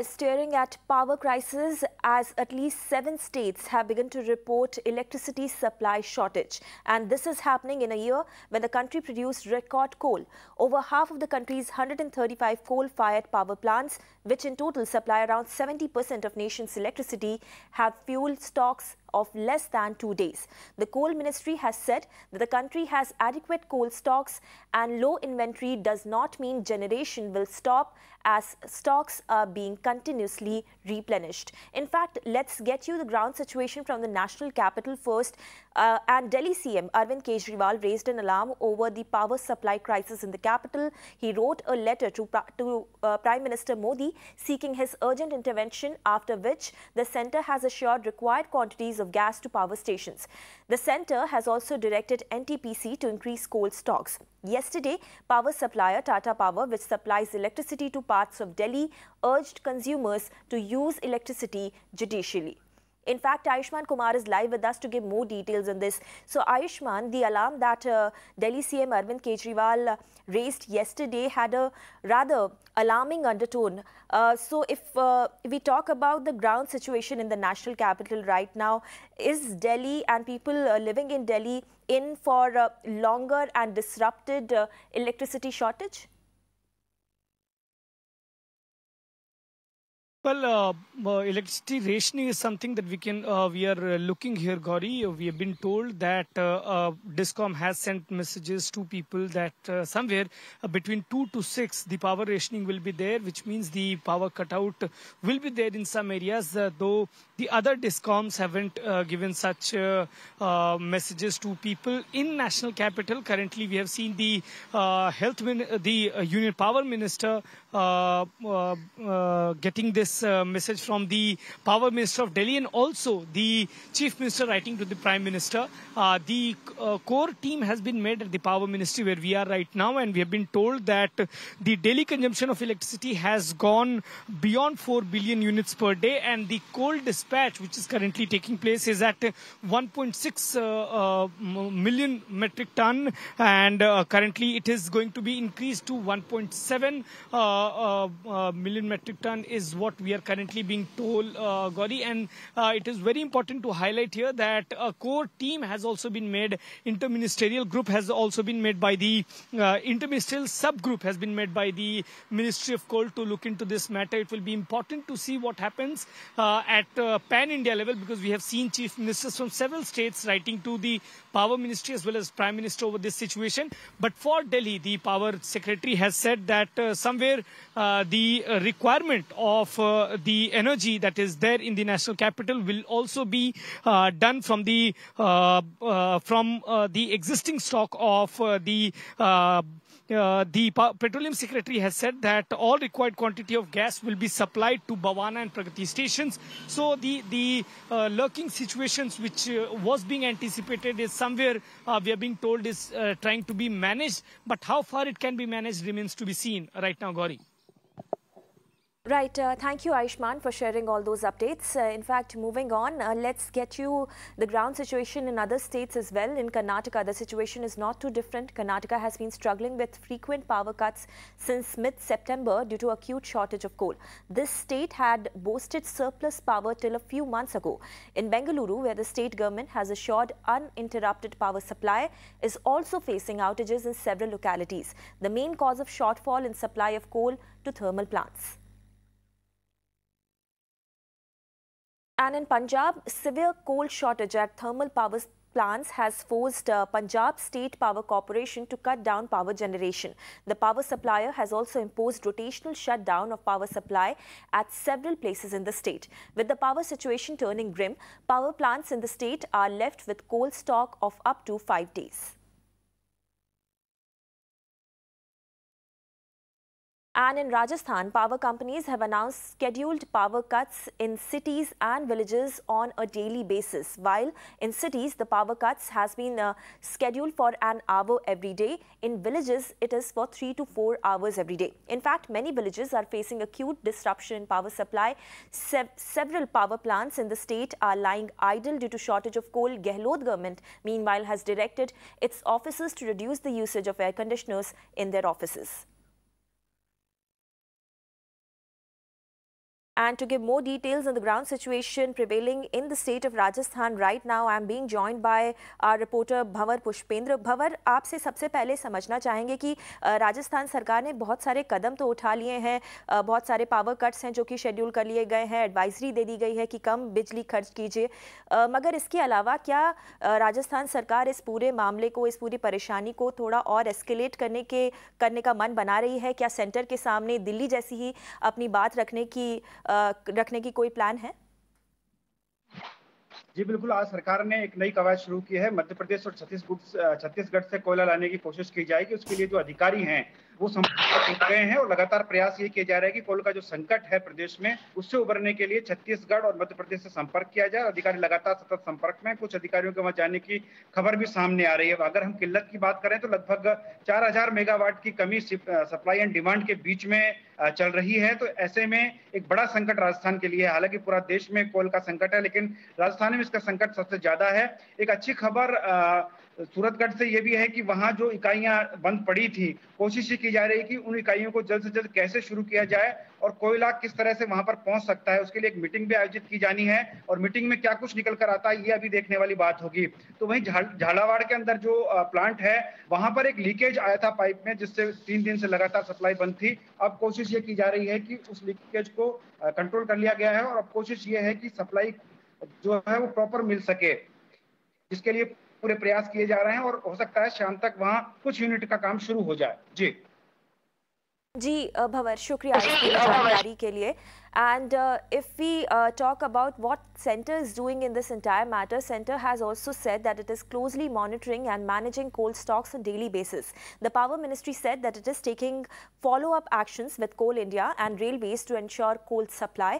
Staring at power crisis as at least 7 states have begun to report electricity supply shortage. And this is happening in a year when the country produced record coal. Over half of the country's 135 coal-fired power plants, which in total supply around 70% of nation's electricity, have fuel stocks of less than 2 days. The coal ministry has said that the country has adequate coal stocks and low inventory does not mean generation will stop, as stocks are being continuously replenished. In fact, let's get you the ground situation from the national capital first. And Delhi CM Arvind Kejriwal raised an alarm over the power supply crisis in the capital. He wrote a letter to Prime Minister Modi seeking his urgent intervention, after which the centre has assured required quantities of gas to power stations. The centre has also directed NTPC to increase coal stocks. Yesterday, power supplier Tata Power, which supplies electricity to parts of Delhi, urged consumers to use electricity judiciously. In fact, Ayushmann Kumar is live with us to give more details on this. So, Ayushmann, the alarm that Delhi CM Arvind Kejriwal raised yesterday had a rather alarming undertone. So, if we talk about the ground situation in the national capital right now, is Delhi and people living in Delhi in for a longer and disrupted electricity shortage? Well, electricity rationing is something that we are looking here, Gauri. We have been told that Discom has sent messages to people that somewhere between 2 to 6, the power rationing will be there, which means the power cutout will be there in some areas, though the other Discoms haven't given such messages to people. In national capital, currently we have seen the Union Power Minister getting this message from the Power Minister of Delhi, and also the Chief Minister writing to the Prime Minister. The core team has been made at the Power Ministry where we are right now, and we have been told that the daily consumption of electricity has gone beyond 4 billion units per day, and the coal dispatch, which is currently taking place, is at 1.6 million metric ton, and currently it is going to be increased to 1.7 million metric ton is what we are currently being told, Gauri. And it is very important to highlight here that a core team has also been made. Interministerial group has also been made by the interministerial subgroup has been made by the Ministry of Coal to look into this matter. It will be important to see what happens at pan-India level, because we have seen chief ministers from several states writing to the Power Ministry as well as Prime Minister over this situation. But for Delhi, the Power Secretary has said that somewhere the requirement of the energy that is there in the national capital will also be done from the existing stock of the Petroleum Secretary has said that all required quantity of gas will be supplied to Bhawana and Pragati stations. So the lurking situations which was being anticipated is somewhere we are being told is trying to be managed. But how far it can be managed remains to be seen right now, Gauri. Right. Thank you, Ayushmann, for sharing all those updates. In fact, moving on, let's get you the ground situation in other states as well. In Karnataka, the situation is not too different. Karnataka has been struggling with frequent power cuts since mid-September due to acute shortage of coal. This state had boasted surplus power till a few months ago. In Bengaluru, where the state government has assured uninterrupted power supply, is also facing outages in several localities. The main cause of shortfall in supply of coal to thermal plants. And in Punjab, severe coal shortage at thermal power plants has forced Punjab State Power Corporation to cut down power generation. The power supplier has also imposed rotational shutdown of power supply at several places in the state. With the power situation turning grim, power plants in the state are left with coal stock of up to 5 days. And in Rajasthan, power companies have announced scheduled power cuts in cities and villages on a daily basis. While in cities, the power cuts has been scheduled for an hour every day. In villages, it is for 3 to 4 hours every day. In fact, many villages are facing acute disruption in power supply. Several power plants in the state are lying idle due to shortage of coal. Gehlot government, meanwhile, has directed its officers to reduce the usage of air conditioners in their offices. And to give more details on the ground situation prevailing in the state of Rajasthan right now, I am being joined by our reporter Bhavar Pushpendra. Bhavar, आपसे सबसे पहले समझना चाहेंगे कि राजस्थान सरकार ने बहुत सारे कदम तो उठा लिए हैं, बहुत सारे पावर कट्स हैं जो कि शेड्यूल कर लिए गए हैं, एडवाइजरी दे दी गई है कि कम बिजली खर्च कीजिए, मगर इसके अलावा क्या राजस्थान सरकार इस पूरे मामले को, इस पूरी परेशानी को थोड़ा और एस्केलेट करने का मन बना रही है? क्या सेंटर के सामने दिल्ली जैसी ही अपनी बात रखने की कोई प्लान है? जी बिल्कुल, आज सरकार ने एक नई कवायद शुरू की है। मध्य प्रदेश और छत्तीसगढ़ से कोयला लाने की कोशिश की जाएगी। उसके लिए जो अधिकारी हैं वो संपर्क कर रहे हैं और लगातार प्रयास ये किया जा रहा है कि कोयले का जो संकट है प्रदेश में, उससे उबरने के लिए छत्तीसगढ़ और मध्य प्रदेश से संपर्क किया जाए। अधिकारी लगातार सतत संपर्क में, कुछ अधिकारियों के वहां जाने की खबर भी सामने आ रही है। अगर हम किल्लत की बात करें तो लगभग 4000 मेगावाट की कमी सप्लाई एंड डिमांड के बीच में चल रही है। तो ऐसे में एक बड़ा संकट राजस्थान के लिए है। हालांकि पूरा देश में कोल का संकट है, लेकिन राजस्थान में इसका संकट सबसे ज्यादा है। एक अच्छी खबर सूरतगढ़ से ये भी है कि वहां जो इकाइयां बंद पड़ी थी, कोशिश ये की जा रही है कि उन इकाइयों को जल्द से जल्द कैसे शुरू किया जाए और कोयला किस तरह से वहां पर पहुंच सकता है, उसके लिए एक मीटिंग भी आयोजित की जानी है। और मीटिंग में क्या कुछ निकल कर आता है ये अभी देखने वाली बात होगी। तो वहीं झालावाड़ के अंदर जो प्लांट है, वहां पर एक लीकेज आया था पाइप में, जिससे 3 दिन से लगातार सप्लाई बंद थी। अब कोशिश ये की जा रही है कि उस लीकेज को कंट्रोल कर लिया गया है और अब कोशिश ये है कि सप्लाई जो है वो प्रॉपर मिल सके, जिसके लिए पूरे प्रयास किए जा रहे हैं और हो सकता है शाम तक वहां कुछ यूनिट का काम शुरू हो जाए। जी भंवर, शुक्रिया इस पूरी जानकारी के लिए। And if we talk about what Centre is doing in this entire matter, Centre has also said that it is closely monitoring and managing coal stocks on daily basis. The Power Ministry said that it is taking follow-up actions with Coal India and Railways to ensure coal supply.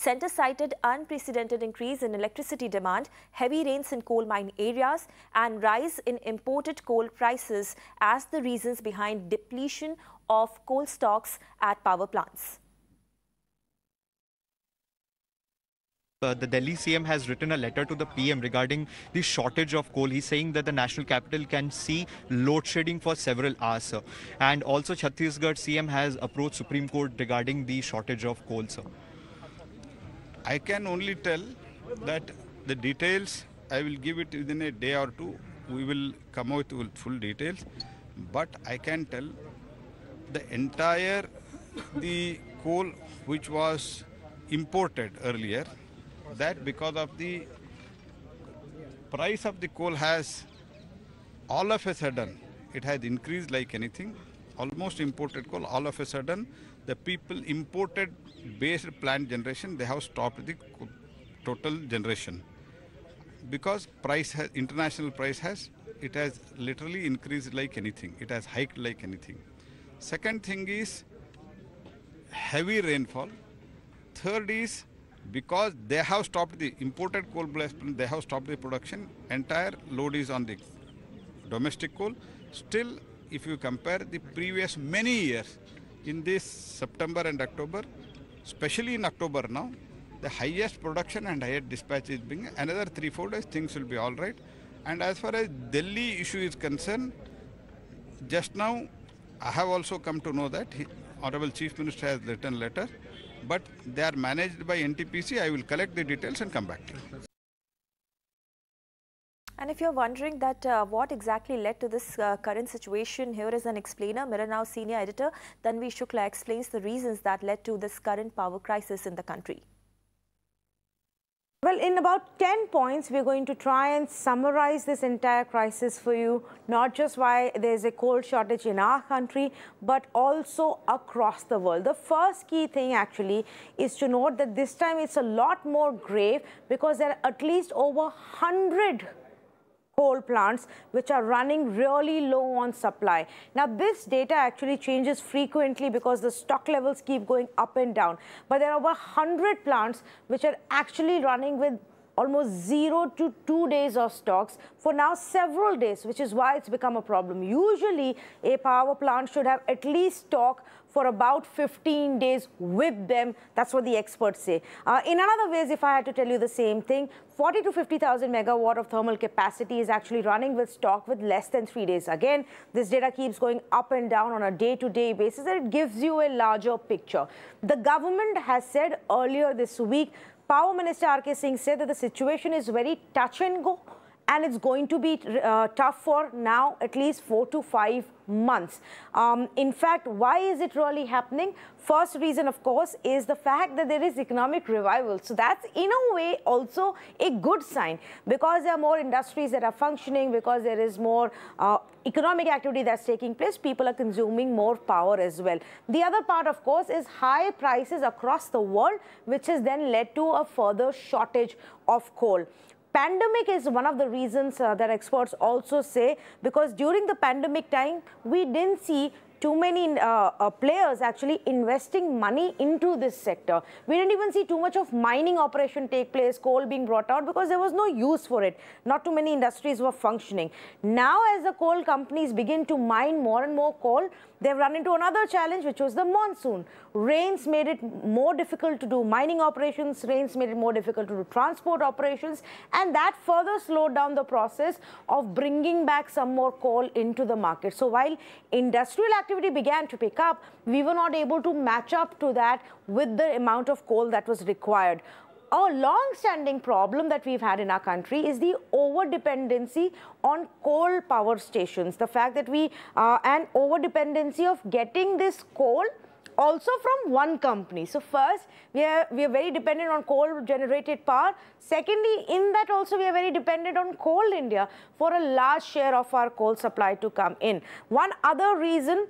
Centre cited unprecedented increase in electricity demand, heavy rains in coal mine areas and rise in imported coal prices as the reasons behind depletion of coal stocks at power plants. The Delhi CM has written a letter to the PM regarding the shortage of coal. He's saying that the national capital can see load shedding for several hours, sir. And also Chhattisgarh CM has approached Supreme Court regarding the shortage of coal, sir. I can only tell that the details, I will give it within a day or two. We will come out with full details. But I can tell the coal which was imported earlier, that because of the price of the coal has all of a sudden, it has increased like anything. Almost imported coal, all of a sudden, the people imported based plant generation, they have stopped the total generation. Because international price has literally increased like anything. It has hiked like anything. Second thing is heavy rainfall. Third is because they have stopped the imported coal blast, they have stopped the production. Entire load is on the domestic coal. Still, if you compare the previous many years, in this September and October, especially in October now, the highest production and highest dispatch is being. Another 3-4 days, things will be all right. And as far as Delhi issue is concerned, just now I have also come to know that Honorable Chief Minister has written a letter, but they are managed by NTPC. I will collect the details and come back to you. And if you're wondering that what exactly led to this current situation, here is an explainer. Mirror Now senior editor Tanvi Shukla explains the reasons that led to this current power crisis in the country. Well, in about 10 points, we're going to try and summarize this entire crisis for you, not just why there's a coal shortage in our country, but also across the world. The first key thing actually is to note that this time it's a lot more grave because there are at least over 100 coal plants which are running really low on supply. Now, this data actually changes frequently because the stock levels keep going up and down. But there are over 100 plants which are actually running with almost 0 to 2 days of stocks for now several days, which is why it's become a problem. Usually, a power plant should have at least stock for about 15 days with them. That's what the experts say. In another ways, if I had to tell you the same thing, 40 to 50,000 megawatt of thermal capacity is actually running with stock with less than 3 days. Again, this data keeps going up and down on a day-to-day basis, and it gives you a larger picture. The government has said earlier this week, Power Minister R.K. Singh said that the situation is very touch and go, and it's going to be tough for now at least 4 to 5 months. In fact, why is it really happening? First reason, of course, is the fact that there is economic revival. So that's in a way also a good sign, because there are more industries that are functioning, because there is more economic activity that's taking place. People are consuming more power as well. The other part, of course, is high prices across the world, which has then led to a further shortage of coal. Pandemic is one of the reasons that experts also say, because during the pandemic time, we didn't see too many players actually investing money into this sector. We didn't even see too much of mining operation take place, coal being brought out, because there was no use for it. Not too many industries were functioning. Now, as the coal companies begin to mine more and more coal, they've run into another challenge, which was the monsoon. Rains made it more difficult to do mining operations, rains made it more difficult to do transport operations, and that further slowed down the process of bringing back some more coal into the market. So while industrial activity began to pick up, we were not able to match up to that with the amount of coal that was required. A long-standing problem that we've had in our country is the over-dependency on coal power stations. The fact that and over-dependency of getting this coal also from one company. So first, we are very dependent on coal-generated power. Secondly, in that also we are very dependent on Coal India for a large share of our coal supply to come in. One other reason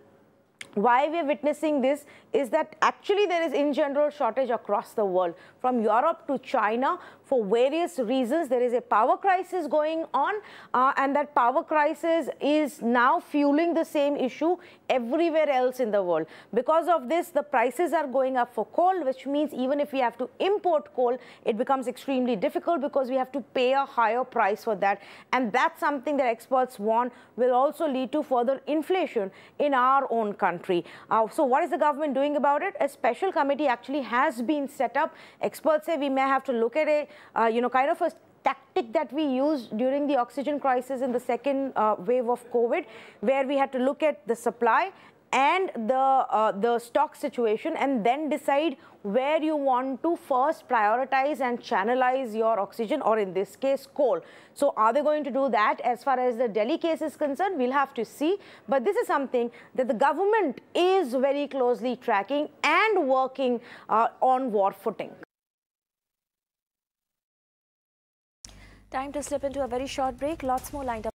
why we are witnessing this is that actually there is in general shortage across the world, from Europe to China. For various reasons, there is a power crisis going on, and that power crisis is now fueling the same issue everywhere else in the world. Because of this, the prices are going up for coal, which means even if we have to import coal, it becomes extremely difficult because we have to pay a higher price for that. And that's something that experts warn will also lead to further inflation in our own country. So what is the government doing about it? A special committee actually has been set up. Experts say we may have to look at a kind of a tactic that we used during the oxygen crisis in the second wave of COVID, where we had to look at the supply and the stock situation and then decide where you want to first prioritize and channelize your oxygen, or in this case, coal. So are they going to do that? As far as the Delhi case is concerned, we'll have to see. But this is something that the government is very closely tracking and working on war footing. Time to slip into a very short break. Lots more lined up.